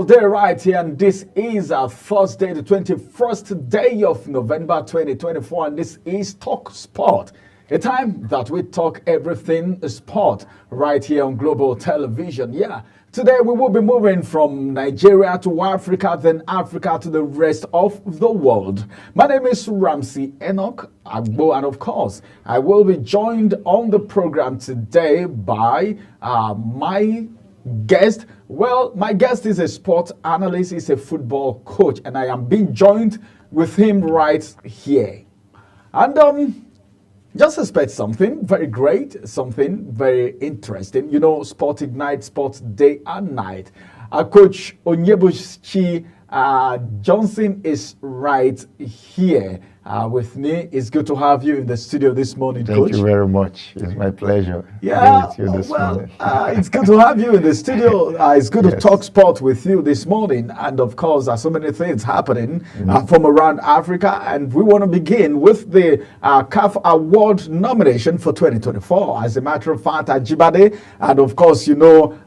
beautiful day right here, and this is our Thursday, the 21st day of November 2024, and this is Talk Sport, a time that we talk everything sport right here on Global Television. Yeah, today we will be moving from Nigeria to Africa, then Africa to the rest of the world. My name is Ramsey Enoch Agbo, and of course, I will be joined on the program today by my guest. Well, my guest is a sports analyst, he's a football coach, and I am being joined with him right here. And just expect something very great, something very interesting. You know, Sport Ignite, Sports Day and Night. Coach Onyebuchi Johnson is right here with me. It's good to have you in the studio this morning, Coach. Thank you very much. It's my pleasure. Yeah, it's good to have you in the studio. It's good to talk sport with you this morning. And of course, there's so many things happening from around Africa. And we want to begin with the CAF Award nomination for 2024. As a matter of fact, Ajibade and of course, you know,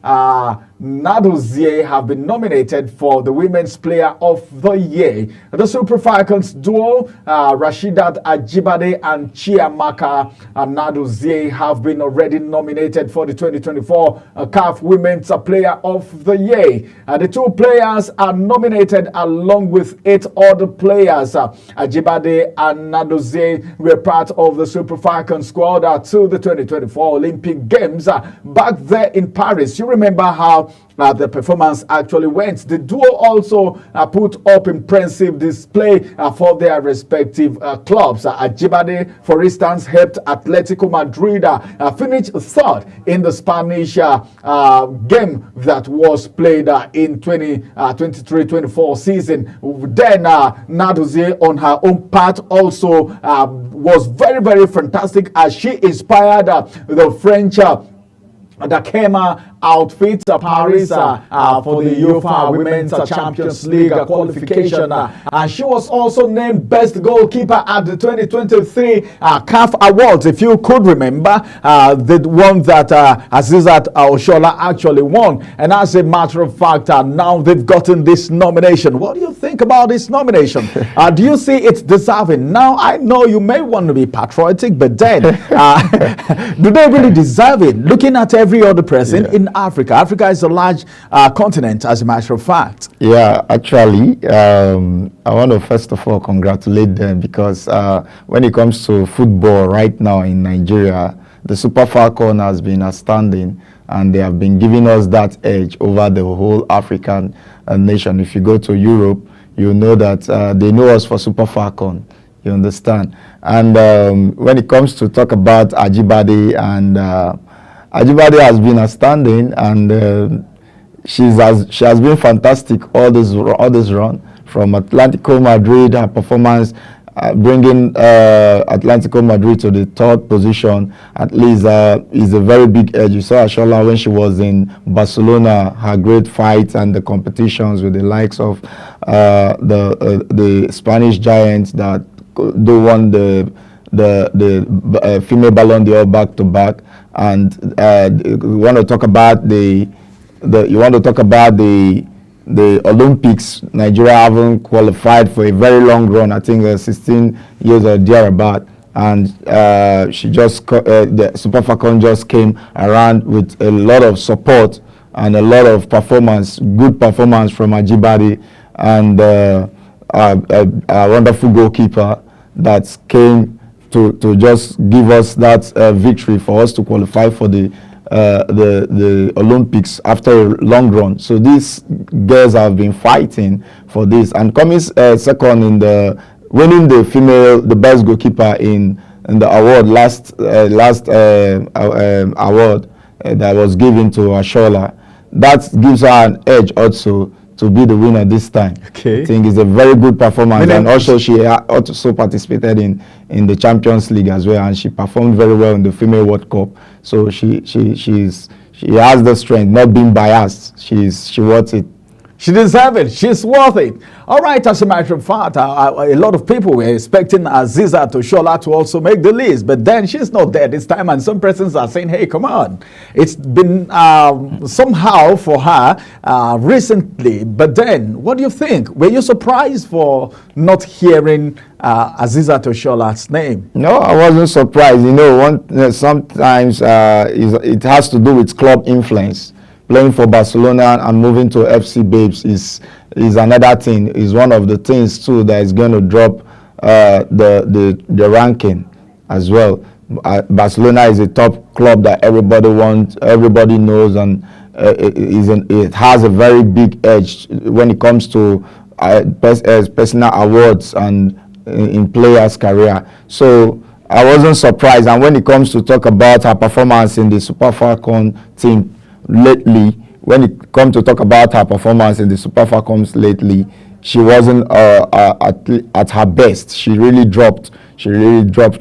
Nadozie have been nominated for the Women's Player of the Year. The Super Falcons duo, Rashidat Ajibade and Chiamaka Nadozie, have been already nominated for the 2024 CAF Women's Player of the Year. The two players are nominated along with 8 other players. Ajibade and Nadozie were part of the Super Falcons squad to the 2024 Olympic Games back there in Paris. You remember how the performance actually went. The duo also put up impressive display for their respective clubs. Ajibade, for instance, helped Atletico Madrid finish third in the Spanish game that was played in 2023-24 season. Then Nadozie, on her own part, also was very, very fantastic as she inspired the French Dakema outfit Paris for the UEFA Women's Champions League qualification. And she was also named Best Goalkeeper at the 2023 CAF Awards. If you could remember, the one that Azizat Oshola actually won. And as a matter of fact, now they've gotten this nomination. What do you think about this nomination? Do you see it's deserving? Now, I know you may want to be patriotic, but then, do they really deserve it? Looking at every other person in Africa. Africa is a large continent, as a matter of fact. Yeah, actually, I want to first of all congratulate them because when it comes to football right now in Nigeria, the Super Falcon has been outstanding, and they have been giving us that edge over the whole African nation. If you go to Europe, you know that they know us for Super Falcon. You understand? And when it comes to talk about Ajibade, and Ajibade has been outstanding, and she has been fantastic all this run from Atletico Madrid. Her performance bringing Atletico Madrid to the 3rd position at least is a very big edge. You saw Ashola when she was in Barcelona, her great fights and the competitions with the likes of the Spanish giants that they won the female Ballon d'Or back to back. And you want to talk about the Olympics. Nigeria haven't qualified for a very long run. I think 16 years or thereabout. And she just the Super Falcon just came around with a lot of support and a lot of performance, good performance from Ajibade, and a wonderful goalkeeper that came to just give us that victory for us to qualify for the Olympics after a long run. So these girls have been fighting for this, and coming second in the winning the best goalkeeper in the award last award that was given to Ashola. That gives her an edge also to be the winner this time. Okay. I think it's a very good performance, and also she also participated in the Champions League as well, and she performed very well in the Female World Cup. So she has the strength, not being biased. She worth it. She deserves it. She's worth it. All right, as a matter of fact, a lot of people were expecting Asisat Oshoala to also make the list, but then she's not there this time, and some persons are saying, hey, come on. It's been somehow for her recently, but then, what do you think? Were you surprised for not hearing Asisat Oshoala's name? No, I wasn't surprised. You know, sometimes it has to do with club influence. Playing for Barcelona and moving to FC Babes is another thing. Is one of the things too that is going to drop the ranking as well. Barcelona is a top club that everybody wants, everybody knows, and it has a very big edge when it comes to personal awards and in players' career. So I wasn't surprised. And when it comes to talk about her performance in the Super Falcons team lately, when it comes to talk about her performance in the Super Falcons lately, she wasn't at her best. She really dropped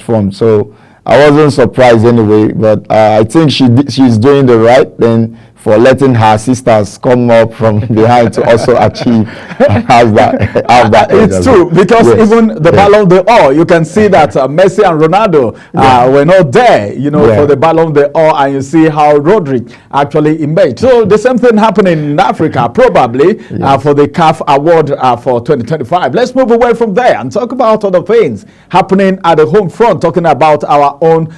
form. So I wasn't surprised anyway, but I think she's doing the right thing for letting her sisters come up from behind to also achieve have that it's true, because yes, even the Ballon d'Or, you can see that Messi and Ronaldo were not there, you know, for the Ballon d'Or, and you see how Rodri actually emerged. So the same thing happening in Africa, probably for the CAF award for 2025. Let's move away from there and talk about other things happening at the home front, talking about our own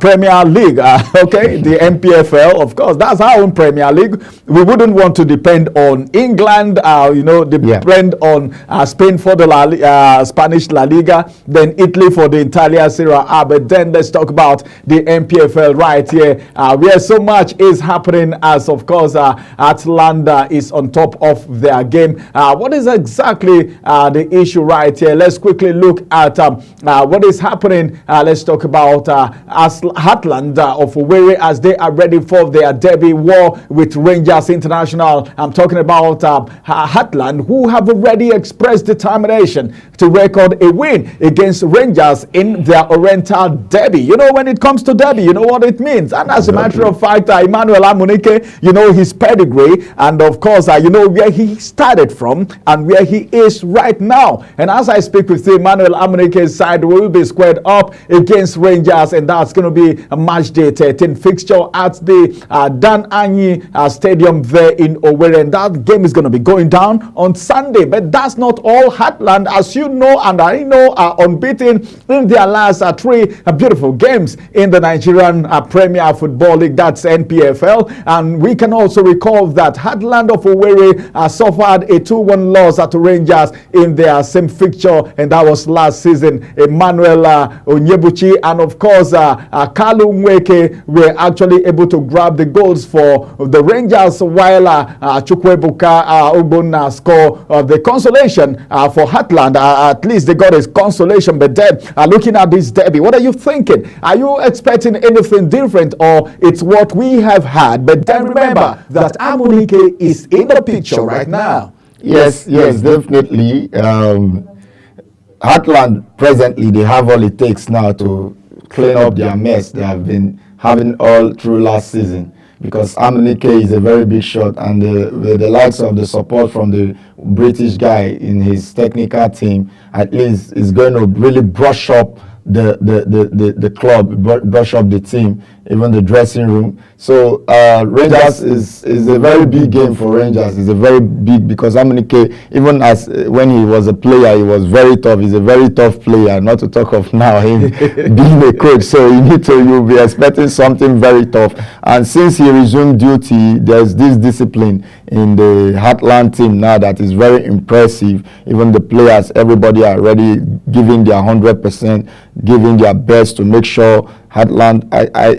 Premier League, okay, the NPFL, of course. That's our own Premier League. We wouldn't want to depend on England, you know, depend on Spain for the Spanish La Liga, then Italy for the Italia Serie A. But then let's talk about the NPFL right here, where so much is happening, as of course Atalanta is on top of their game. What is exactly the issue right here? Let's quickly look at what is happening. Let's talk about Atalanta of Owerri as they are ready for their debut war with Rangers International. I'm talking about Atalanta, who have already expressed determination to record a win against Rangers in their Oriental derby. You know, when it comes to derby, you know what it means. And as a matter of fact, Emmanuel Amunike, you know his pedigree, and of course, you know where he started from and where he is right now. And as I speak with you, Emmanuel Amunike's side will be squared up against Rangers, and that's going to be a match day 13 fixture at the Dan Anyi Stadium there in Owerri, and that game is going to be going down on Sunday. But that's not all. Heartland, as you know and I know, are unbeaten in their last three beautiful games in the Nigerian Premier Football League, that's NPFL. And we can also recall that Heartland of Owerri suffered a 2-1 loss at Rangers in their same fixture, and that was last season. Emmanuel Onyebuchi and of course Kalu Nweke were actually able to grab the goals for the Rangers, while Chukwuebuka Ogbonna score the consolation for Heartland. At least they got a consolation. But then looking at this derby, what are you thinking? Are you expecting anything different, or it's what we have had? But then remember that Amunike is in the picture right now. Yes, definitely. Heartland presently, they have all it takes now to clean up their mess they have been having all through last season, because Amunike is a very big shot, and the likes of the support from the British guy in his technical team at least is going to really brush up the club, brush up the team, even the dressing room. So Rangers is a very big game for Rangers. It's a very big, because Amunike, even as when he was a player, he was very tough. He's a very tough player, not to talk of now him being a coach. So you'll be expecting something very tough. And since he resumed duty, there's this discipline in the Heartland team now that is very impressive. Even the players, everybody are already giving their 100%, giving their best to make sure Heartland,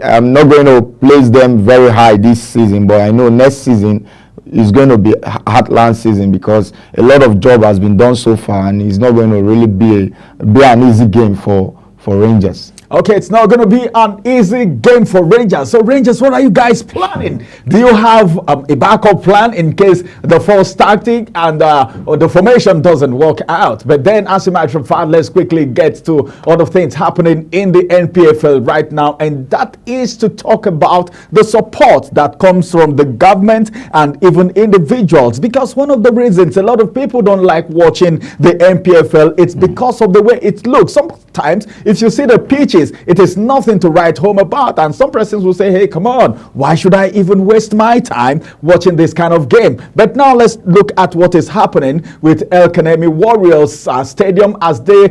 I'm not going to place them very high this season, but I know next season is going to be Heartland season, because a lot of job has been done so far, and it's not going to really be an easy game for Rangers. Okay, it's not going to be an easy game for Rangers. So, Rangers, what are you guys planning? Do you have a backup plan in case the false tactic and or the formation doesn't work out? But then, as a matter of fact, let's quickly get to other things happening in the NPFL right now, and that is to talk about the support that comes from the government and even individuals. Because one of the reasons a lot of people don't like watching the NPFL, it's because of the way it looks. Sometimes, if you see the pitches, it is nothing to write home about, and some persons will say, hey, come on, why should I even waste my time watching this kind of game? But now let's look at what is happening with El Kanemi Warriors Stadium as they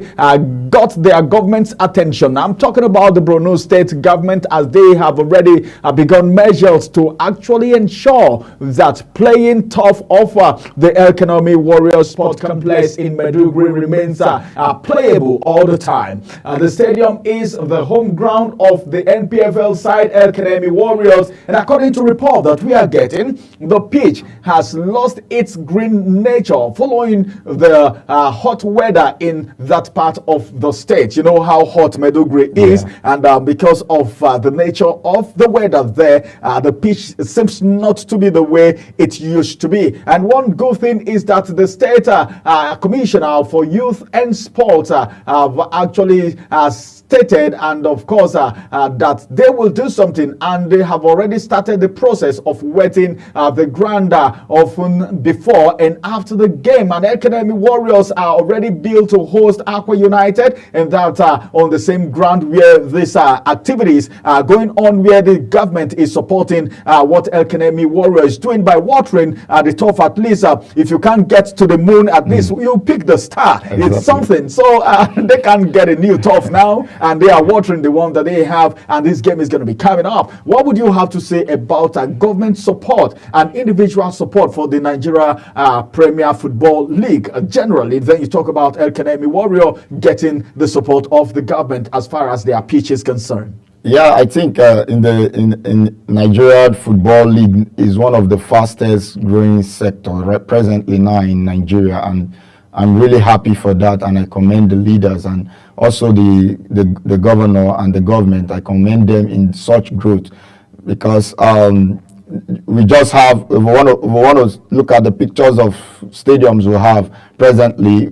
got their government's attention. I'm talking about the Borno State government, as they have already begun measures to actually ensure that playing tough of the El Kanemi Warriors Sport Complex in Maiduguri remains playable all the time. The stadium is the home ground of the NPFL side El Kanemi Warriors, and according to report that we are getting, the pitch has lost its green nature following the hot weather in that part of the state. You know how hot Maiduguri is, and because of the nature of the weather there, the pitch seems not to be the way it used to be. And one good thing is that the state commissioner for youth and sports have actually stated, and of course that they will do something, and they have already started the process of wetting the ground often before and after the game. And Academy Warriors are already built to host Aqua United, and that on the same ground where these activities are going on, where the government is supporting what El Kanemi Warriors is doing by watering the turf. At least if you can't get to the moon, at least you pick the star. Exactly. It's something. So they can get a new turf now, and they are watering the one that they have, and this game is going to be coming up. What would you have to say about government support and individual support for the Nigeria Premier Football League generally? Then you talk about El Kanemi Warrior getting the support of the government as far as their pitch is concerned. Yeah, I think in Nigeria Football League is one of the fastest growing sector presently now in Nigeria, and I'm really happy for that, and I commend the leaders and also the governor and the government. I commend them in such growth, because we just have, if we want to look at the pictures of stadiums we have presently,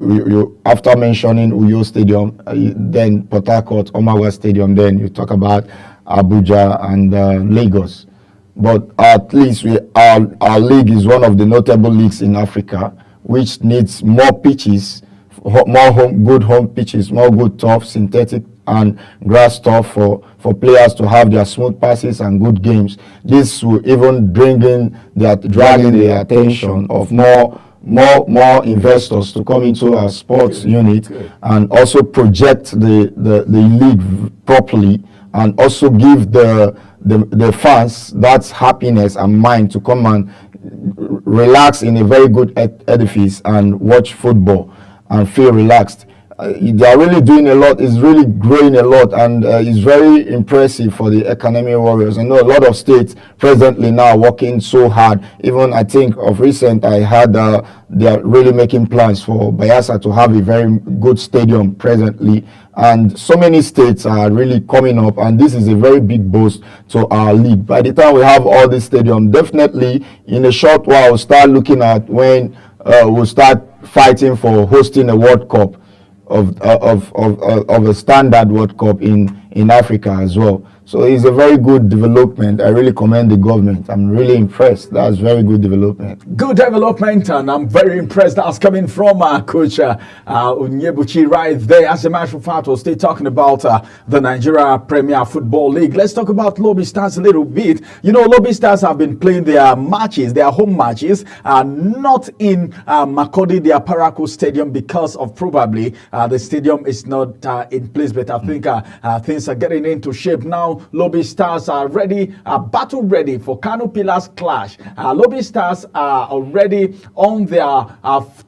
after mentioning Uyo Stadium, then Port Harcourt, Omawa Stadium, then you talk about Abuja and Lagos. But at least our league is one of the notable leagues in Africa, which needs more pitches, more good home pitches, more good turf, synthetic and grass turf for players to have their smooth passes and good games. This will even dragging the attention of more investors to come into our sports unit, and also project the league properly, and also give the fans that happiness and mind to come and relax in a very good edifice and watch football and feel relaxed. They are really doing a lot. It's really growing a lot, and it's very impressive for the Academy Warriors. I know a lot of states presently now working so hard. Even I think of recent, I had they are really making plans for Bayelsa to have a very good stadium presently, and so many states are really coming up, and this is a very big boost to our league. By the time we have all this stadium, definitely in a short while we'll start looking at when we'll start fighting for hosting a World Cup of a standard World Cup in Africa as well. So it's a very good development. I really commend the government. I'm really impressed. That's very good development. Good development, and I'm very impressed. That's coming from Coach Onyebuchi right there. As a matter of fact, we'll stay talking about the Nigeria Premier Football League. Let's talk about Lobby Stars a little bit. You know, Lobby Stars have been playing their matches, their home matches, not in Makurdi, their Parakou Stadium, because of probably the stadium is not in place. But I think things are getting into shape now. now, Lobby Stars are ready, battle ready for Kano Pillars clash. Lobby Stars are already on their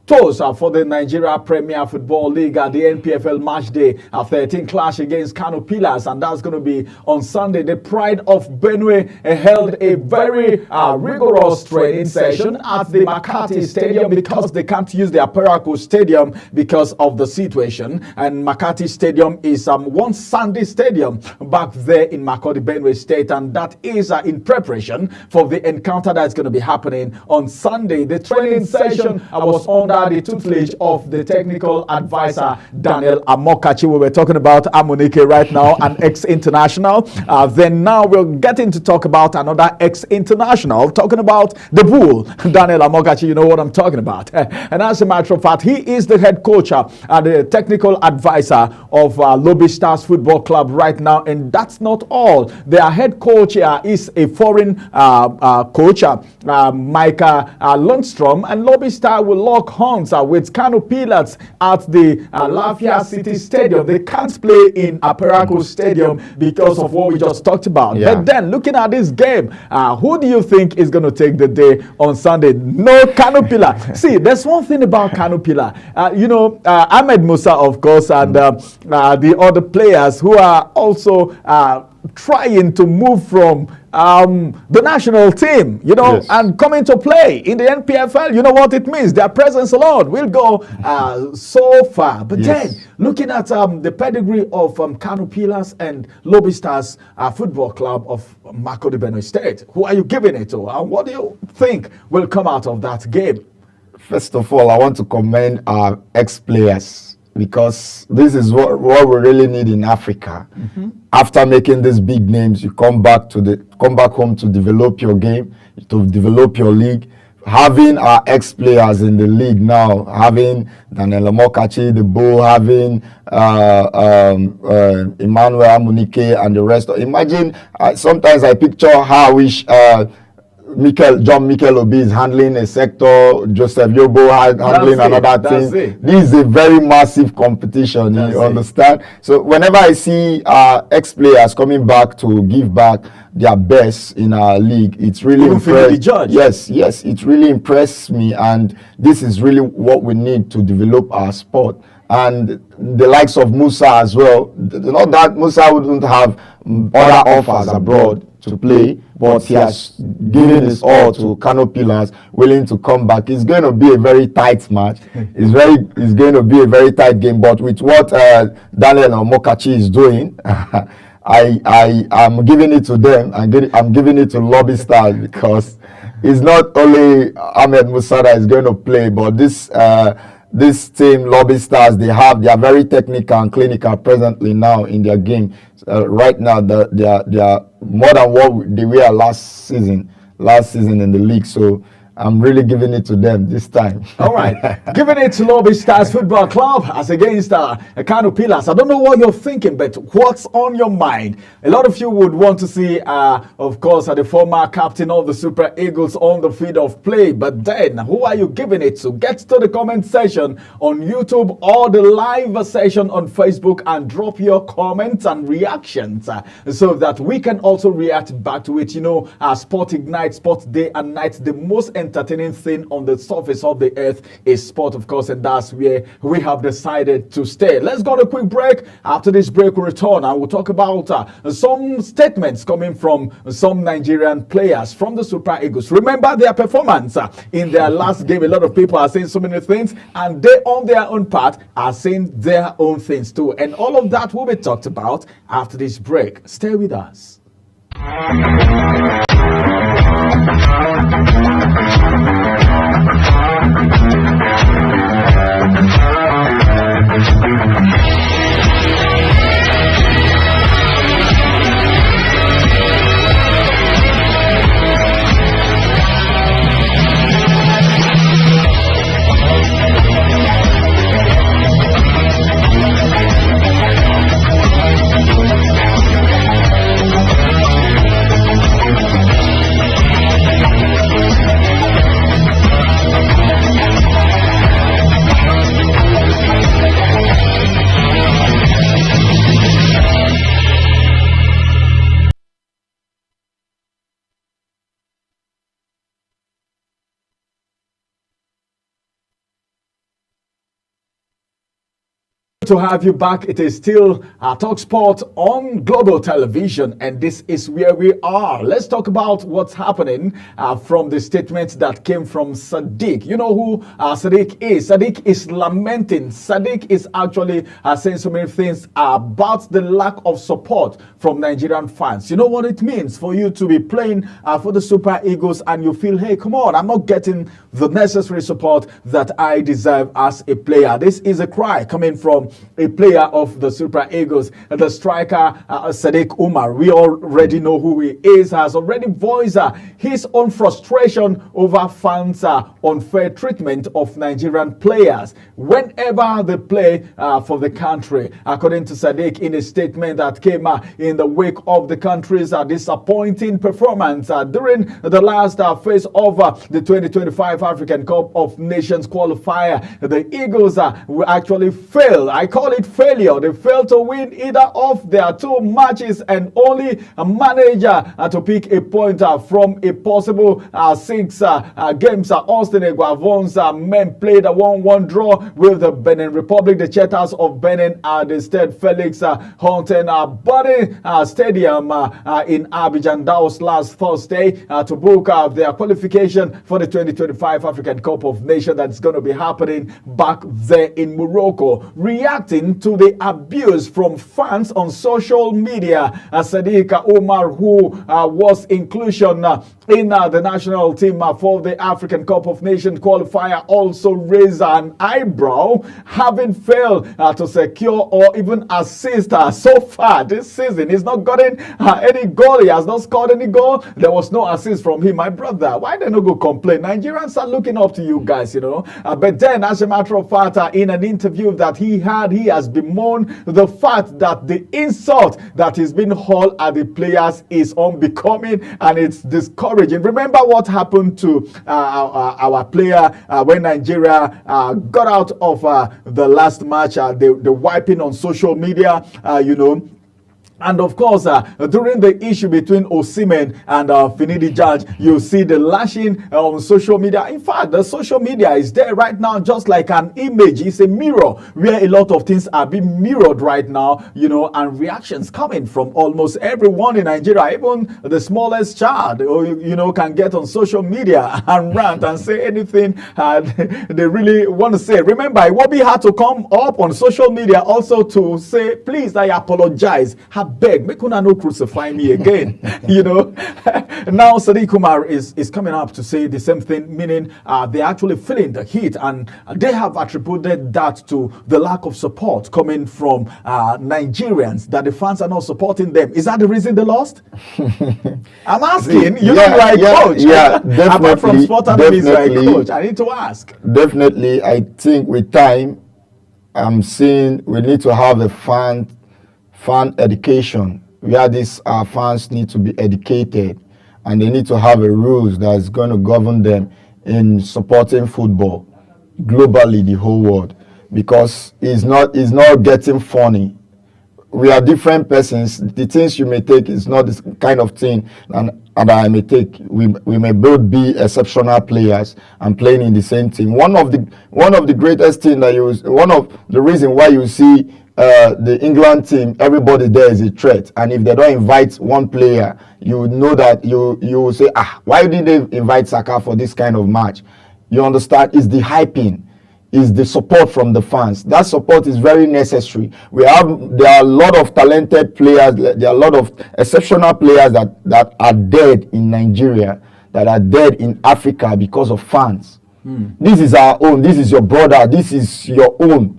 toes for the Nigeria Premier Football League at the NPFL match day. 13 clash against Kano Pillars, and that's going to be on Sunday. The Pride of Benue held a very rigorous training session at the Makati Stadium because they can't use the Aperaku Stadium because of the situation. And Makati Stadium is one Sunday stadium back there in Makodi, Benue State, and that is in preparation for the encounter that's going to be happening on Sunday. The training session was under the tutelage of the technical advisor Daniel Amokachi. We were talking about Amunike right now, an ex-international. Then now we're getting to talk about another ex-international, talking about the Bull, Daniel Amokachi. You know what I'm talking about. And as a matter of fact, he is the head coach and the technical advisor of Lobby Stars Football Club right now. And that's not all. Their head coach is a foreign coach, Micah Lundstrom, and Lobby Star will lock horns with Kano Pillars at the Lafia City Stadium. They can't play in Aperaku Stadium because of what we just talked about. Yeah. But then, looking at this game, who do you think is going to take the day on Sunday? No Kano Pillar. See, there's one thing about Kano Pillar. Ahmed Musa, of course, and the other players who are also trying to move from the national team, Yes. and coming to play in the NPFL. You know what it means? Their presence alone will go so far. But Yes. then, looking at the pedigree of Kano Pillars and Lobby Stars Football Club of Makodi, Benue State, who are you giving it to? And what do you think will come out of that game? First of all, I want to commend our ex-players because this is what we really need in Africa. After making these big names, you come back home to develop your game, to develop your league. Having our ex-players in the league now, having Daniel Amokachi, the Bull, having Emmanuel Amunike and the rest. Imagine, sometimes I picture how I wish John Mikel Obi is handling a sector, Joseph Yobo handling another thing. This is a very massive competition, you understand? So whenever I see ex-players coming back to give back their best in our league, it's really impressed. Yes, it really impressed me, and this is really what we need to develop our sport. And the likes of Musa as well. Not that Musa wouldn't have other offers abroad to play, but he has given his all to Kano Pillars, willing to come back. It's going to be a very tight match. It's going to be a very tight game. But with what Daniel Amokachi is doing, I'm giving it to them. I'm giving it to Lobby Stars because it's not only Ahmed Musa that is going to play, but this team, Lobby Stars, they are very technical and clinical presently now in their game. Right now, they are more than what they were last season in the league. So I'm really giving it to them this time. All right. Giving it to Lobby Stars Football Club as against Kano Pillars. I don't know what you're thinking, but what's on your mind? A lot of you would want to see, of course, the former captain of the Super Eagles on the field of play. But then, who are you giving it to? Get to the comment section on YouTube or the live session on Facebook and drop your comments and reactions so that we can also react back to it. Sport Ignite, Sport Day and Night, the most entertaining thing on the surface of the earth is sport, of course, and that's where we have decided to stay. Let's go to a quick break. After this break, we return and we'll talk about some statements coming from some Nigerian players from the Super Eagles. Remember their performance in their last game. A lot of people are saying so many things, and they, on their own part, are saying their own things too. And all of that will be talked about after this break. Stay with us. to have you back. It is still Talk Sport on Global Television, and this is where we are. Let's talk about what's happening from the statement that came from Sadiq. You know who Sadiq is? Sadiq is lamenting. Sadiq is actually saying so many things about the lack of support from Nigerian fans. You know what it means for you to be playing for the Super Eagles and you feel, hey, come on, I'm not getting the necessary support that I deserve as a player. This is a cry coming from a player of the Super Eagles, the striker Sadiq Umar. We already know who he is, has already voiced his own frustration over fans' unfair treatment of Nigerian players whenever they play for the country. According to Sadiq, in a statement that came in the wake of the country's disappointing performance during the last phase of the 2025 African Cup of Nations qualifier, the Eagles will actually fail. I call it failure. They failed to win either of their two matches and only managed to pick a point from a possible 6 games. Austin Eguavon's men played a 1-1 draw with the Benin Republic. The Cheetahs of Benin at the Stade Felix Honten Body Stadium in Abidjan. That was last Thursday to book their qualification for the 2025 African Cup of Nations that's going to be happening back there in Morocco. Reacting to the abuse from fans on social media, Sadiq Umar, who was inclusion in the national team for the African Cup of Nations qualifier, also raised an eyebrow, having failed to secure or even assist so far this season. He's not gotten any goal. He has not scored any goal. There was no assist from him. My brother, why they not go complain? Nigerians are looking up to you guys, you know. But then, as a matter of fact, in an interview that he had, he has bemoaned the fact that the insult that is being hurled at the players is unbecoming and it's discouraging. Remember what happened to our player when Nigeria got out of the last match, the wiping on social media, you know. And of course, during the issue between Osimhen and Finidi Judge, you see the lashing on social media. In fact, the social media is there right now just like an image. It's a mirror where a lot of things are being mirrored right now, you know, and reactions coming from almost everyone in Nigeria. Even the smallest child, you know, can get on social media and rant and say anything they really want to say. Remember, Iwobi had to come up on social media also to say, please, I apologize. Beg, make una no crucify me again. You know, now Sadiq Umar is coming up to say the same thing, meaning they're actually feeling the heat, and they have attributed that to the lack of support coming from Nigerians, that the fans are not supporting them. Is that the reason they lost? I'm asking. You know, you're a coach. Yeah, definitely. Apart from sport analyst, you're a coach. I need to ask. Definitely, I think with time, I'm seeing we need to have a fan education where these fans need to be educated, and they need to have a rules that's going to govern them in supporting football globally, the whole world, because it's not getting funny. We are different persons. The things you may take is not the kind of thing and I may take. We may both be exceptional players and playing in the same team. One of the greatest thing that one of the reason why you see the England team, everybody there is a threat, and if they don't invite one player, you know that you will say, why did they invite Saka for this kind of match? You understand? It's the hyping, is the support from the fans. That support is very necessary. There are a lot of talented players, there are a lot of exceptional players that are dead in Nigeria, that are dead in Africa because of fans. This is our own, this is your brother, this is your own.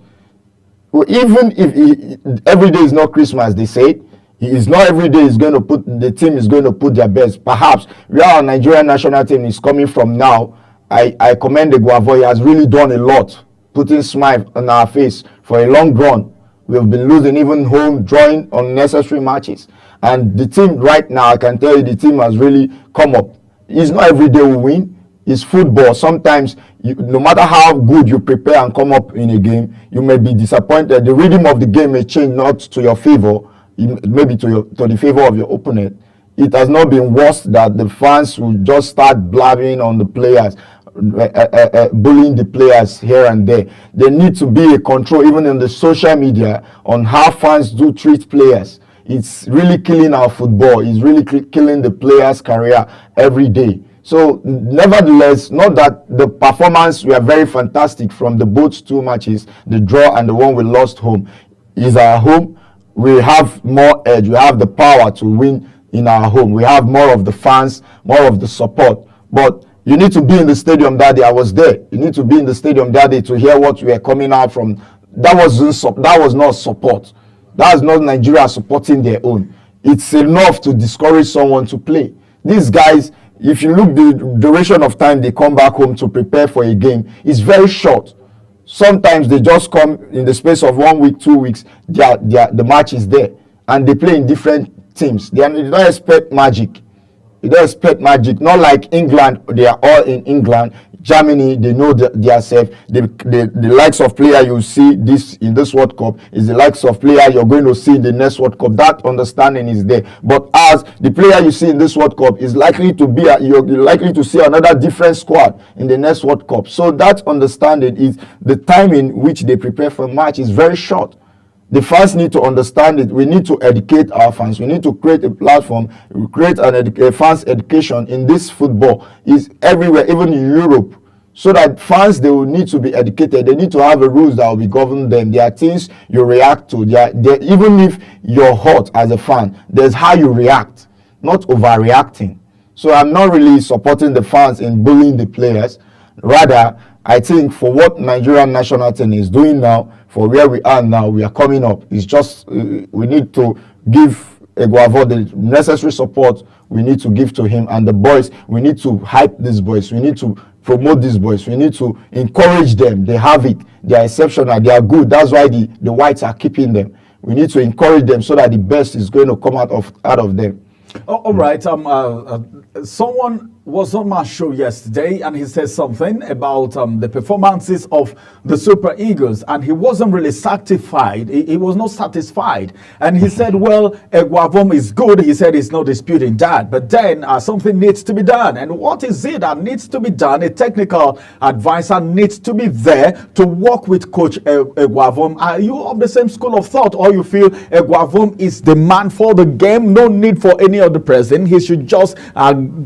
Even if every day is not Christmas, they say, it's not every day the team is going to put their best. Perhaps where our Nigerian national team is coming from now, I commend the Eguavoen. He has really done a lot, putting smile on our face for a long run. We've been losing even home, drawing unnecessary matches. And the team right now, I can tell you, the team has really come up. It's not every day we win. It's football. Sometimes, no matter how good you prepare and come up in a game, you may be disappointed. The rhythm of the game may change, not to your favor, maybe to the favor of your opponent. It has not been worse that the fans will just start blabbing on the players. bullying the players here and there. There need to be a control even in the social media on how fans do treat players. It's really killing our football. It's really killing the players' career every day. So nevertheless, not that the performance were very fantastic from the both 2 matches, the draw and the one we lost home. Is our home. We have more edge. We have the power to win in our home. We have more of the fans, more of the support. But you need to be in the stadium that day. I was there. You need to be in the stadium that day to hear what we are coming out from. That was not support. That's not Nigeria supporting their own. It's enough to discourage someone to play. These guys, if you look the duration of time they come back home to prepare for a game, it's very short. Sometimes they just come in the space of 1 week, 2 weeks, the match is there. And they play in different teams. They don't expect magic. You don't expect magic. Not like England, they are all in England. Germany, they know themselves. The likes of player you see this in this World Cup is the likes of player you're going to see in the next World Cup. That understanding is there. But as the player you see in this World Cup is likely to be, you're likely to see another different squad in the next World Cup. So that understanding is the time in which they prepare for a match is very short. The fans need to understand it. We need to educate our fans. We need to create a platform, create a fans education in this football. Is everywhere, even in Europe, so that fans, they will need to be educated. They need to have a rules that will be govern them. There are things you react to. Even if you're hot as a fan, there's how you react, not overreacting. So I'm not really supporting the fans in bullying the players. Rather, I think for what Nigerian national team is doing now, for where we are now, we are coming up. It's just we need to give Eguavoen the necessary support we need to give to him, and the boys, we need to hype these boys. We need to promote these boys. We need to encourage them. They have it. They are exceptional. They are good. That's why the whites are keeping them. We need to encourage them so that the best is going to come out of them. Oh, all right. Someone was on my show yesterday and he said something about the performances of the Super Eagles, and he wasn't really satisfied. He was not satisfied. And he said, well, Eguavoen is good. He said he's not disputing that. But then something needs to be done. And what is it that needs to be done? A technical advisor needs to be there to work with Coach Eguavoen. Are you of the same school of thought, or you feel Eguavoen is the man for the game? No need for any other president. He should just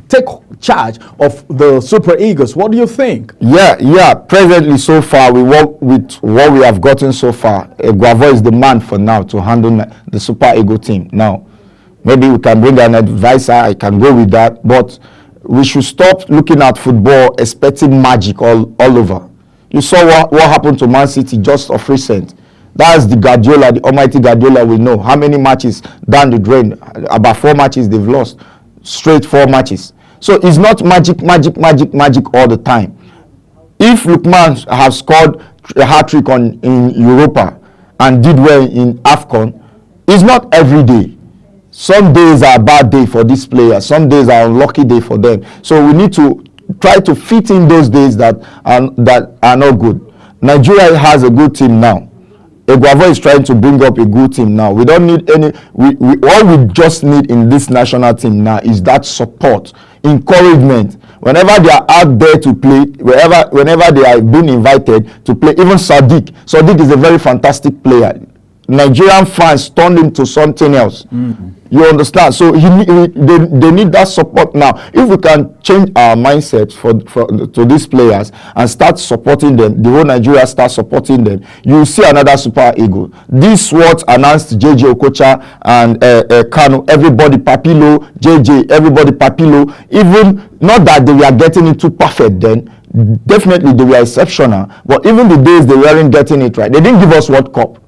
take charge of the Super Eagles. What do you think? Yeah. Presently, so far, we work with what we have gotten so far. Eguavoen is the man for now to handle the Super Eagle team. Now, maybe we can bring an advisor. I can go with that. But we should stop looking at football expecting magic all over. You saw what happened to Man City just of recent. That's the Guardiola, the almighty Guardiola we know. How many matches down the drain? About 4 matches they've lost. Straight 4 matches. So it's not magic all the time. If Lookman has scored a hat-trick in Europa and did well in AFCON, it's not every day. Some days are a bad day for these players. Some days are unlucky day for them. So we need to try to fit in those days that are not good. Nigeria has a good team now. Eguavoen is trying to bring up a good team now. We don't need any. All we just need in this national team now is that support, encouragement. Whenever they are out there to play, whenever they are being invited to play, even Sadiq is a very fantastic player. Nigerian fans turned him to something else. Mm-hmm. You understand? So they need that support now. If we can change our mindset to these players and start supporting them, the whole Nigeria start supporting them, you will see another Super Eagle. This what announced JJ Okocha and Kanu, everybody Papilo, JJ, everybody Papilo. Even not that they were getting it too perfect then. Definitely they were exceptional. But even the days they weren't getting it right, they didn't give us World Cup.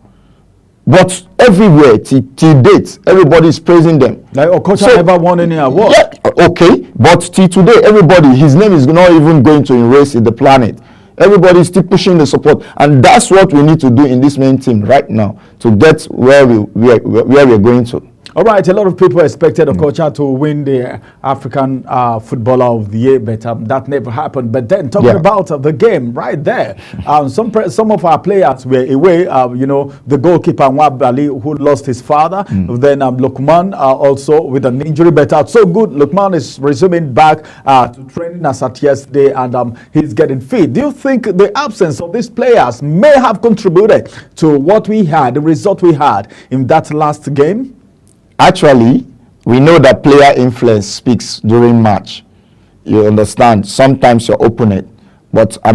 But everywhere, till date, everybody is praising them. Like Okocha never won any award. Yeah, okay, but till today, everybody, his name is not even going to erase the planet. Everybody is still pushing the support, and that's what we need to do in this main team right now to get where we're going to. All right, a lot of people expected Okocha to win the African Footballer of the Year, but that never happened. But then talking about the game right there, some of our players were away. The goalkeeper Nwabali, who lost his father. Then Lukman also with an injury, but so good. Lukman is resuming back to training as at yesterday, and he's getting fit. Do you think the absence of these players may have contributed to what we had, the result we had in that last game? Actually, we know that player influence speaks during match. You understand, sometimes your opponent. But I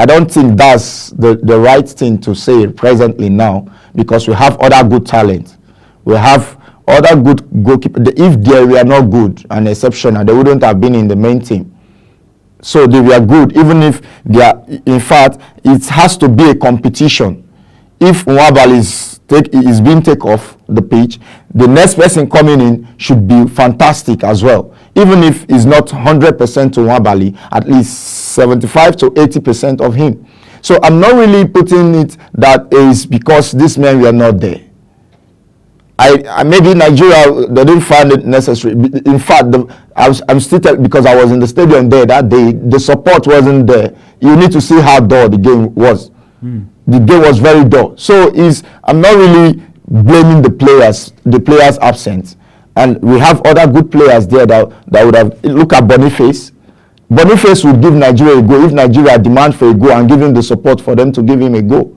don't think that's the right thing to say presently now, because we have other good talent. We have other good goalkeepers. If they were not good and exceptional, they wouldn't have been in the main team. So they were good, even if they are, in fact, it has to be a competition. If Nwabali is being taken off the pitch, the next person coming in should be fantastic as well. Even if it's not 100% to Nwabali, at least 75 to 80% of him. So I'm not really putting it that is because these men were not there. I maybe Nigeria, they didn't find it necessary. In fact, I'm still because I was in the stadium there that day, the support wasn't there. You need to see how dull the game was. The game was very dull. So I'm not really blaming the players absent. And we have other good players there that would have, look at Boniface. Boniface would give Nigeria a go if Nigeria demand for a go and give him the support for them to give him a go.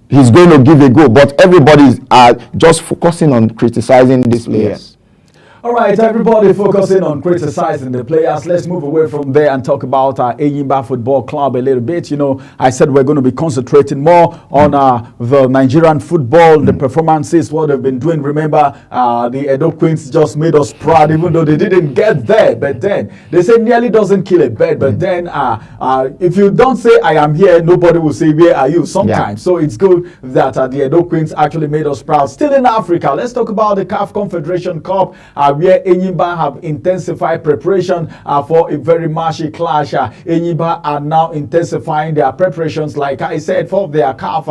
He's going to give a go, but everybody is just focusing on criticizing these players. All right, everybody focusing on criticizing the players. Let's move away from there and talk about Enyimba Football Club a little bit. I said we're going to be concentrating more on the Nigerian football, the performances, what they've been doing. Remember, the Edo Queens just made us proud, even though they didn't get there. But then, they say nearly doesn't kill a bird. But then, if you don't say, I am here, nobody will say, where are you? Sometimes. So it's good that the Edo Queens actually made us proud. Still in Africa, let's talk about the CAF Confederation Cup. Where Enyimba have intensified preparation for a very marshy clash. Enyimba are now intensifying their preparations, like I said, for their CAF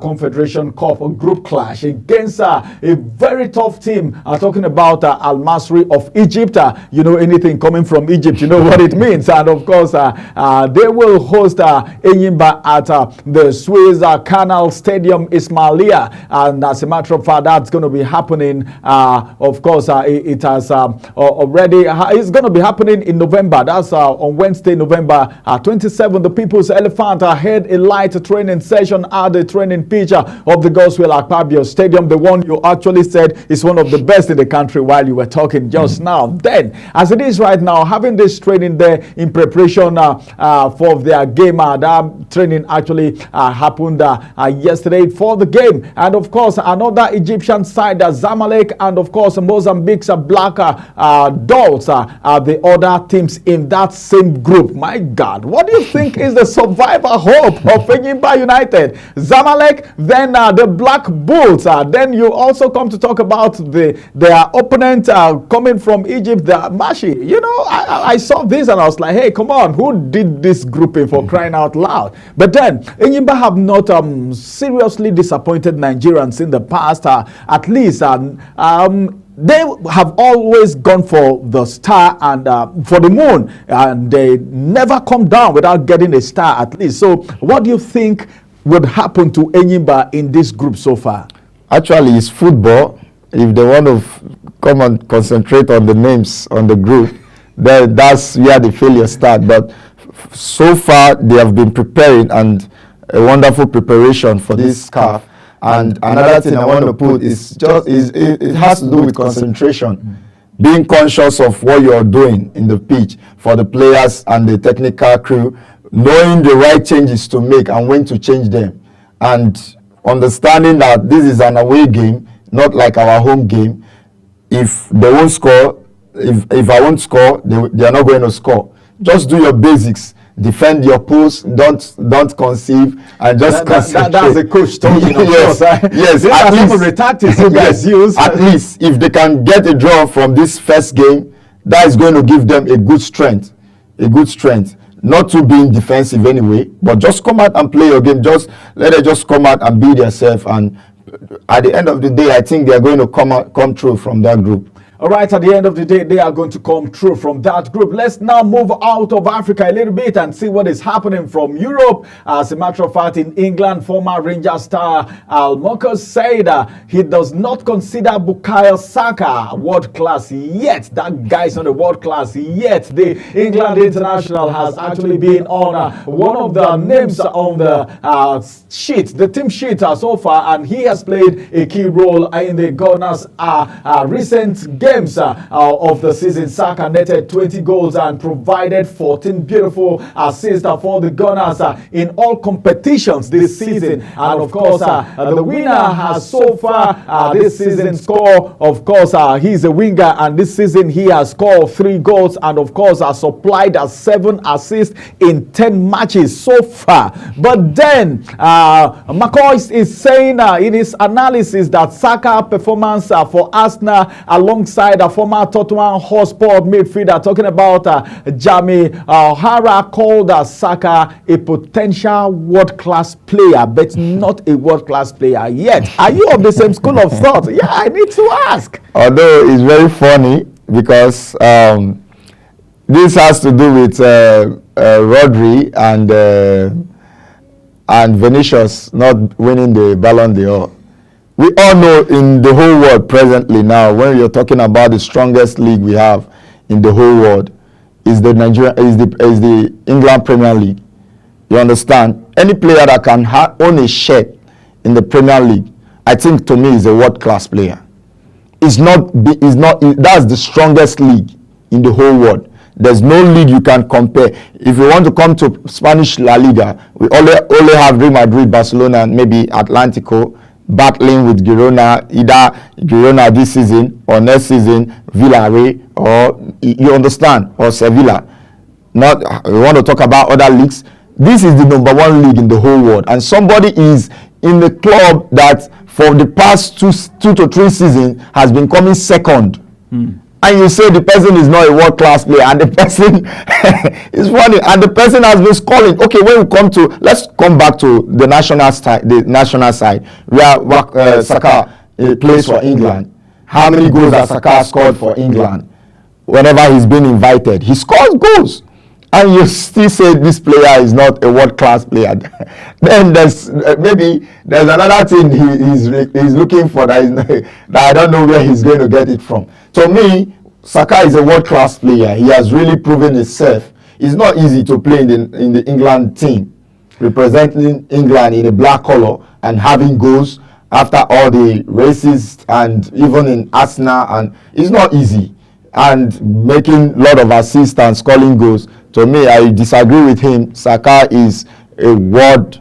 Confederation Cup group clash against a very tough team. Talking about Al Masry of Egypt. Anything coming from Egypt, you know what it means. And of course, they will host Enyimba at the Suez Canal Stadium, Ismailia. And as a matter of fact, that's going to be happening. Of course, it has already, it's going to be happening in November. That's on Wednesday, November 27. The People's Elephant had a light training session at the training pitch of the Godswill Akpabio Stadium, the one you actually said is one of the best in the country while you were talking just now. Then, as it is right now, having this training there in preparation for their game, that training actually happened yesterday for the game. And of course, another Egyptian side, Zamalek, and of course, Mozambique's Black Dolls are the other teams in that same group. My God, what do you think is the survival hope of Enyimba United? Zamalek, then the Black Bulls. Then you also come to talk about their opponent coming from Egypt, the Mashi. I saw this and I was like, hey, come on, who did this grouping for crying out loud? But then Enyimba have not seriously disappointed Nigerians in the past. At least they have always gone for the star and for the moon, and they never come down without getting a star at least. So what do you think would happen to Enyimba in this group so far? Actually, it's football. If they want to come and concentrate on the names on the group, that's where the failure start. But so far, they have been preparing, and a wonderful preparation for this CAF. And another thing I want to put is it has to do with concentration, being conscious of what you're doing in the pitch for the players and the technical crew, knowing the right changes to make and when to change them, and understanding that this is an away game, not like our home game. If they won't score, if I won't score, they are not going to score. Just do your basics. Defend your post, don't conceive, and just concentrate. That's the coach talking. Yes, yes. At least some of the tactics you guys use. At least if they can get a draw from this first game, that is going to give them a good strength. Not to being defensive anyway, but just come out and play your game. Let them just come out and be themselves and at the end of the day, I think they're going to come through from that group. All right, at the end of the day, they are going to come through from that group. Let's now move out of Africa a little bit and see what is happening from Europe. As a matter of fact, in England, former Rangers star Al Mokas said he does not consider Bukayo Saka world class yet. That guy's not a world class yet. The England international has actually been on one of the names on the sheet, the team sheet so far, and he has played a key role in the Gunners' recent games of the season. Saka netted 20 goals and provided 14 beautiful assists for the Gunners in all competitions this season. And of course, the winner has so far this season scored, of course, he's a winger, and this season he has scored 3 goals and of course supplied 7 assists in 10 matches so far. But then McCoy is saying in his analysis that Saka performance for Arsenal alongside a former Tottenham Hotspur midfielder, talking about Jamie O'Hara, called Saka a potential world-class player, but not a world-class player yet. Are you of the same school of thought? Yeah, I need to ask. Although it's very funny because this has to do with Rodri and Vinicius not winning the Ballon d'Or. We all know in the whole world presently now, when you're talking about the strongest league we have in the whole world, is the England Premier League. You understand? Any player that can own a shirt in the Premier League, I think to me is a world-class player. That's the strongest league in the whole world. There's no league you can compare. If you want to come to Spanish La Liga, we only have Real Madrid, Barcelona, and maybe Atlantico battling with Girona, either Girona this season or next season, Villarreal, or you understand, or Sevilla. Not we want to talk about other leagues. This is the #1 league in the whole world, and somebody is in the club that for the past two to three seasons has been coming second. And you say the person is not a world-class player, and the person is funny, and the person has been scoring. Okay, when we come to, let's come back to the national side, where Saka plays for England. How many goals has Saka scored for England? Whenever he's been invited, he scores goals. And you still say this player is not a world-class player. Then there's another thing he's looking for that I don't know where he's going to get it from. To me, Saka is a world-class player. He has really proven himself. It's not easy to play in the England team, representing England in a black color and having goals after all the races, and even in Arsenal, and it's not easy. And making a lot of assists and scoring goals. To me, I disagree with him. Saka is a world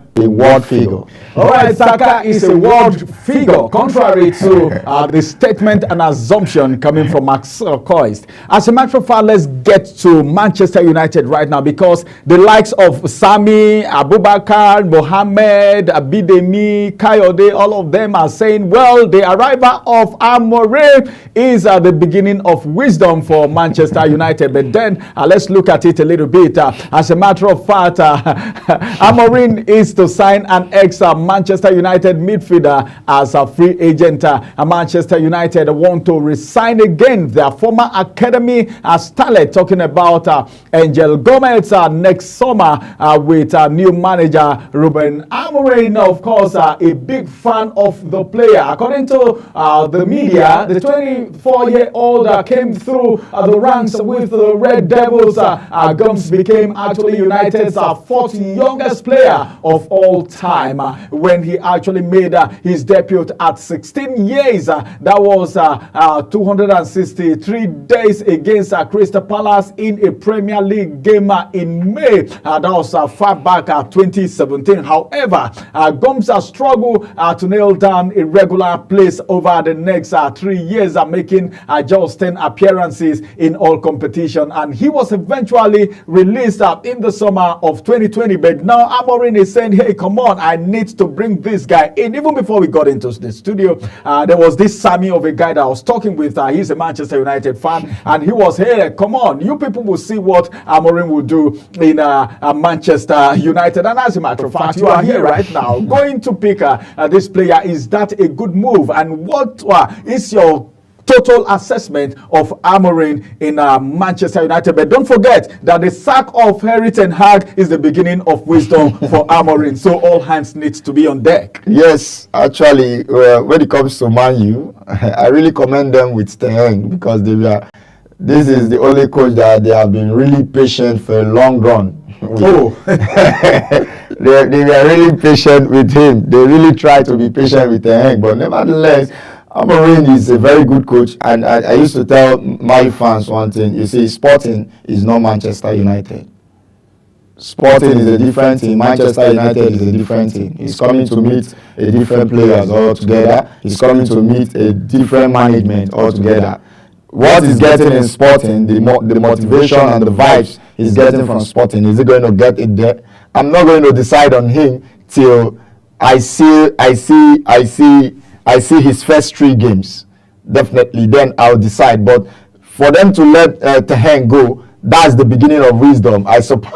figure. All right, Saka is a world figure, contrary to the statement and assumption coming from Max Koist. As a matter of fact, let's get to Manchester United right now, because the likes of Sami, Abubakar, Mohamed, Abidemi, Kayode, all of them are saying, well, the arrival of Amorim is the beginning of wisdom for Manchester United. But then let's look at it a little bit. As a matter of fact, Amorim is to sign an ex-Manchester United midfielder as a free agent. Manchester United want to resign again their former academy starlet, talking about Angel Gomez next summer with new manager Ruben Amorim. Of course, a big fan of the player. According to the media, the 24-year-old came through the ranks with the Red Devils. Gomes became actually United's 4th youngest player of all time when he actually made his debut at 16 years. That was 263 days against Crystal Palace in a Premier League game in May. That was far back 2017. However, Gomes struggled to nail down a regular place over the next 3 years, making just 10 appearances in all competition, and he was eventually released in the summer of 2020. But now Amorim is saying hey, come on, I need to bring this guy in. Even before we got into the studio, there was this Sammy of a guy that I was talking with. He's a Manchester United fan, and he was, hey, come on, you people will see what Amorim will do in Manchester United. And as a matter of fact, you are here right now going to pick this player. Is that a good move? And what is your total assessment of Amorim in Manchester United? But don't forget that the sack of Erik ten Hag is the beginning of wisdom for Amorim. So all hands needs to be on deck. Yes, actually, when it comes to Man U, I really commend them with ten Hag because this is the only coach that they have been really patient for a long run. Oh, they were really patient with him. They really try to be patient with ten Hag, but nevertheless, Amorim is a very good coach, and I used to tell my fans one thing. You see, Sporting is not Manchester United. Sporting is a different team. Manchester United is a different team. He's coming to meet a different players altogether. He's coming to meet a different management altogether. What he's getting in Sporting, the motivation and the vibes he's getting from Sporting, is he going to get it there? I'm not going to decide on him till I see his first 3 games. Definitely, then I'll decide. But for them to let ten Hag go, that's the beginning of wisdom. I support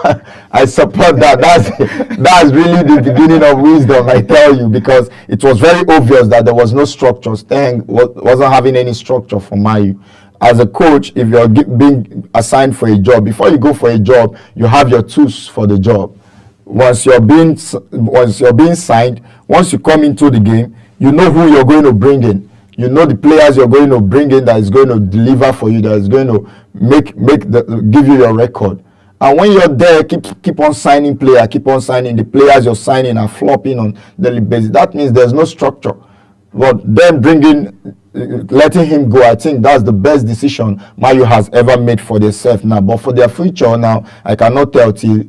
that. That's really the beginning of wisdom, I tell you, because it was very obvious that there was no structure. ten Hag wasn't having any structure for Man U. As a coach, if you're being assigned for a job, before you go for a job, you have your tools for the job. Once you're being signed, once you come into the game, you know who you're going to bring in. You know the players you're going to bring in that is going to deliver for you, that is going to give you your record. And when you're there, keep on signing players, keep on signing. The players you're signing are flopping on daily basis. That means there's no structure. But then letting him go, I think that's the best decision Man U has ever made for themselves now. But for their future now, I cannot tell till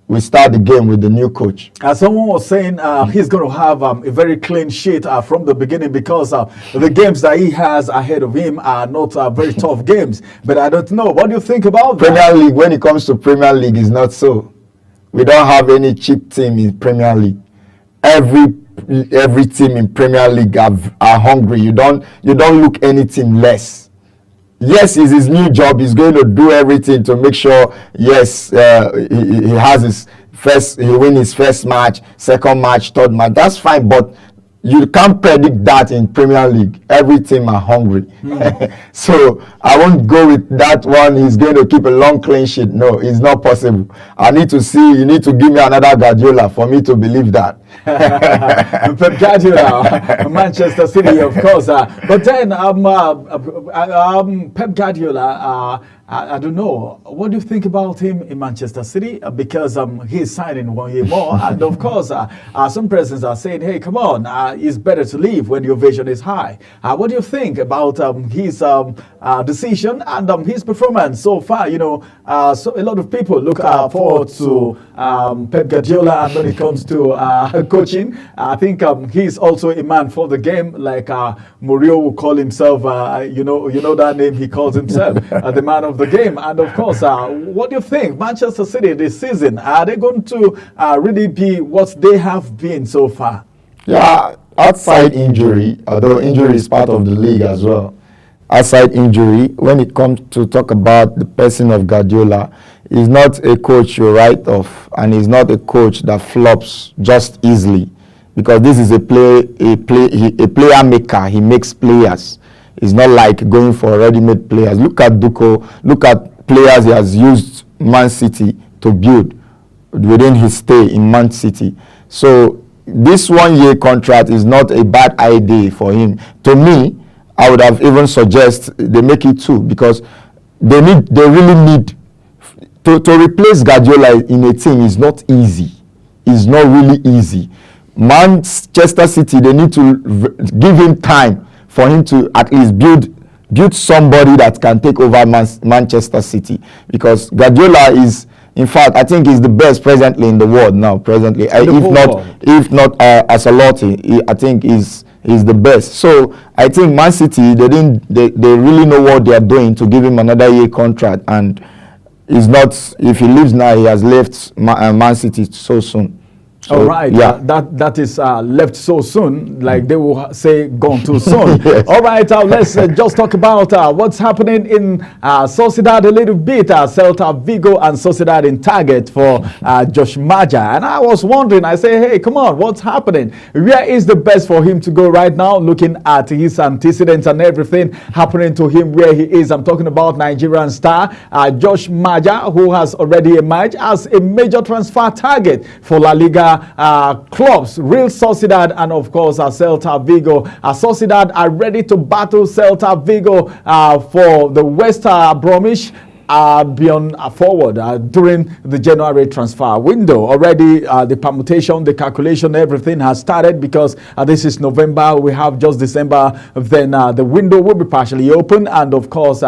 we start the game with the new coach. As someone was saying, he's going to have a very clean sheet from the beginning because the games that he has ahead of him are not very tough games. But I don't know. What do you think about Premier League? When it comes to Premier League, is not so. We don't have any cheap team in Premier League. Every team in Premier League are hungry. You don't look any team less. Yes, it's his new job. He's going to do everything to make sure, yes, he has he win his first match, second match, third match. That's fine, but you can't predict that in Premier League. Every team are hungry. So I won't go with that one. He's going to keep a long clean sheet. No, it's not possible. I need to see, you need to give me another Guardiola for me to believe that. Pep Guardiola, Manchester City, of course. But then Pep Guardiola, I don't know. What do you think about him in Manchester City? Because he's signing 1 year more. And of course, some presidents are saying, hey, come on, it's better to leave when your vision is high. What do you think about his decision and his performance so far? You know, so a lot of people look forward to Pep Guardiola, and when it comes to coaching, I think he's also a man for the game, like Mourinho will call himself. You know that name he calls himself, the man of the game. And of course, what do you think, Manchester City this season? Are they going to really be what they have been so far? Yeah, outside injury, although injury is part of the league as well. Outside injury, when it comes to talk about the person of Guardiola, he's not a coach you write off, and he's not a coach that flops just easily, because this is a player maker. He makes players. It's not like going for ready-made players. Look at Duco. Look at players he has used Man City to build within his stay in Man City. So this 1 year contract is not a bad idea for him. To me, I would have even suggest they make it 2, because they really need to replace Guardiola in a team is not easy. It's not really easy. Manchester City, they need to give him time for him to at least build somebody that can take over Manchester City, because Guardiola is, in fact, I think he's the best presently in the world now. Presently, if not Ancelotti, I think he's the best. So I think Man City, they really know what they are doing to give him another year contract, and is not, if he leaves now, he has left Man City so soon. All right. Yeah. That is left so soon, like they will say, gone too soon. Yes. All right. Let's just talk about what's happening in Sociedad a little bit. Celta Vigo and Sociedad in target for Josh Maja. And I was wondering, I say, hey, come on, what's happening? Where is the best for him to go right now? Looking at his antecedents and everything happening to him where he is. I'm talking about Nigerian star Josh Maja, who has already emerged as a major transfer target for La Liga clubs, Real Sociedad and of course Celta Vigo. Sociedad are ready to battle Celta Vigo for the West Bromwich beyond forward during the January transfer window. Already the permutation, the calculation, everything has started because this is November. We have just December. Then the window will be partially open, and of course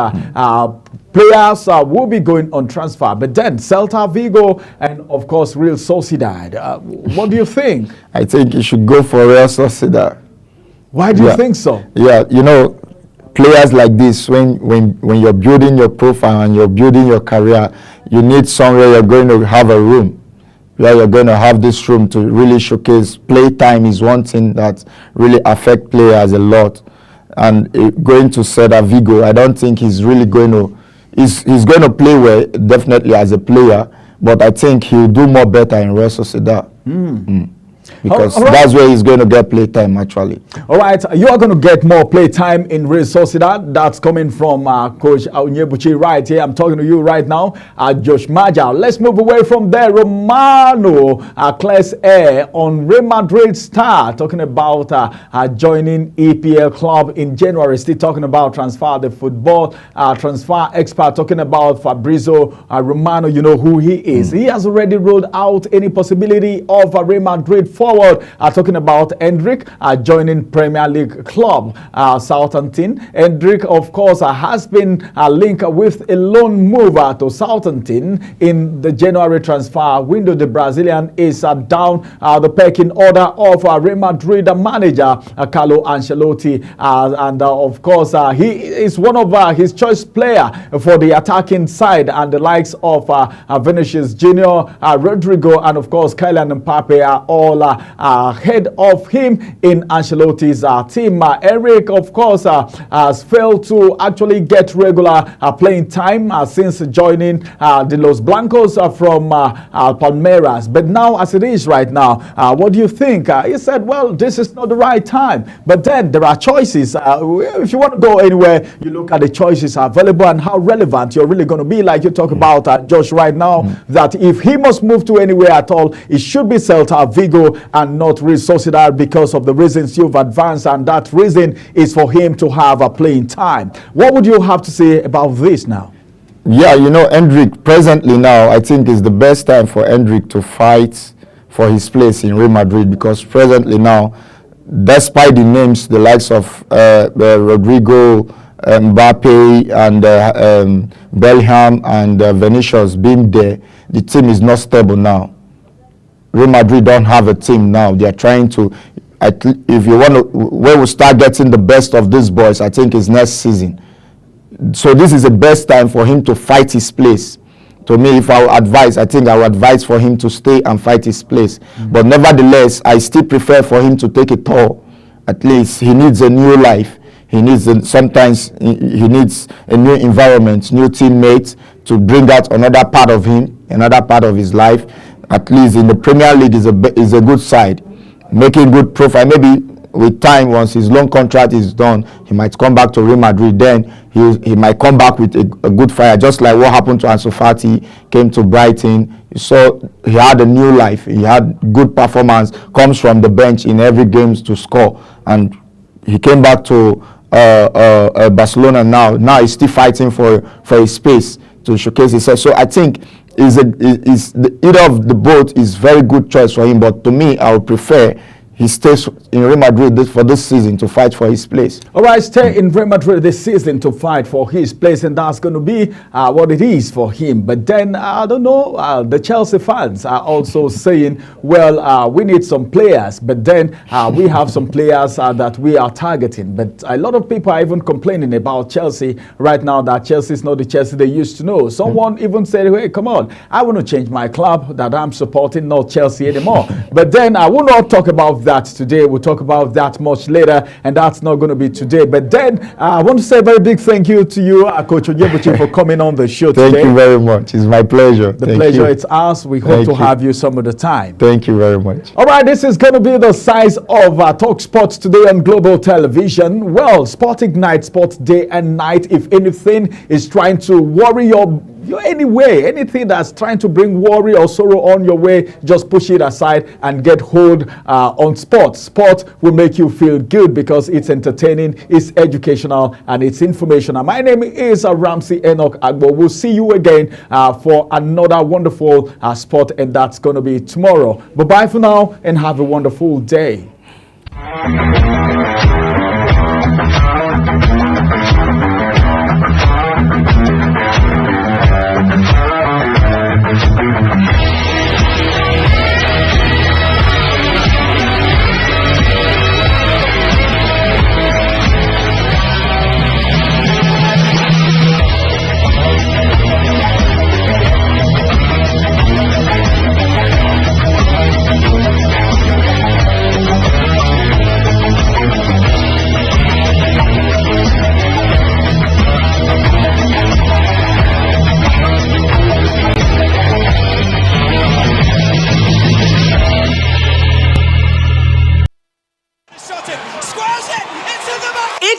players will be going on transfer. But then Celta Vigo and of course Real Sociedad. What do you think? I think you should go for Real Sociedad. Why do you think so? Yeah, you know, players like this, when you're building your profile and you're building your career, you need somewhere you're going to have a room where you're going to have this room to really showcase. Play time is one thing that really affects players a lot. And going to Celta Vigo, I don't think he's really going to, he's going to play well, definitely as a player, but I think he'll do more better in Real Sociedad. Because that's where he's going to get play time, actually. All right, you are going to get more play time in Real Sociedad. That's coming from Coach Onyebuchi right here. I'm talking to you right now, Josh Maja. Let's move away from there. Romano Class A on Real Madrid star, talking about joining EPL club in January. Still talking about transfer, the football transfer expert, talking about Fabrizio Romano. You know who he is. He has already ruled out any possibility of Real Madrid forward, talking about Hendrick joining Premier League club Southampton. Hendrick, of course, has been linked with a loan mover to Southampton in the January transfer window. The Brazilian is down the pecking order of Real Madrid manager Carlo Ancelotti, and of course he is one of his choice player for the attacking side, and the likes of Vinicius Junior, Rodrigo, and of course Kylian Mbappe are all ahead of him in Ancelotti's team. Eric, of course, has failed to actually get regular playing time since joining the Los Blancos from Palmeiras. But now, as it is right now, what do you think? He said, well, this is not the right time. But then there are choices. If you want to go anywhere, you look at the choices available and how relevant you're really going to be. Like you talk about Josh right now, that if he must move to anywhere at all, it should be Celta Vigo and not Real Sociedad, because of the reasons you've advanced, and that reason is for him to have a playing time. What would you have to say about this now? Yeah, you know, Hendrick presently now, I think is the best time for Hendrick to fight for his place in Real Madrid, because presently now, despite the names, the likes of Rodrigo, Mbappe, and Bellingham, and Vinicius being there, the team is not stable now. Real Madrid don't have a team now. They are trying to, if you want to, where we start getting the best of these boys, I think is next season. So this is the best time for him to fight his place. To me, if I would advise, I think I would advise for him to stay and fight his place. But nevertheless, I still prefer for him to take a tour. At least he needs a new life. He needs sometimes he needs a new environment, new teammates to bring out another part of him, another part of his life. At least in the Premier League is a good side, making good profile. Maybe with time, once his loan contract is done, he might come back to Real Madrid. Then he might come back with a good fire, just like what happened to Ansu Fati, came to Brighton. So he had a new life. He had good performance, comes from the bench in every game to score, and he came back to Barcelona now. Now he's still fighting for his space to showcase himself. So I think either of the both is very good choice for him, but to me, I would prefer he stays in Real Madrid for this season to fight for his place. All right, stay in Real Madrid this season to fight for his place, and that's going to be what it is for him. But then, I don't know, the Chelsea fans are also saying, well, we need some players, but then we have some players that we are targeting. But a lot of people are even complaining about Chelsea right now, that Chelsea is not the Chelsea they used to know. Someone even said, hey, come on, I want to change my club that I'm supporting, not Chelsea anymore. But then I will not talk about that today. We'll talk about that much later, and that's not going to be today. But then I want to say a very big thank you to you, Coach Onyebuchi, for coming on the show today. Thank you very much. It's my pleasure. The pleasure, it's ours. We hope to have you some of the time. Thank you very much. All right, this is going to be the size of Talk Sports today on Global Television. Well, Sport Ignite, Sports Day and Night, if anything is trying to worry your anyway, anything that's trying to bring worry or sorrow on your way, just push it aside and get hold on sports. Sport will make you feel good because it's entertaining, it's educational, and it's informational. My name is Ramsey Enoch Agbo. We'll see you again for another wonderful sport, and that's going to be tomorrow. Bye-bye for now, and have a wonderful day.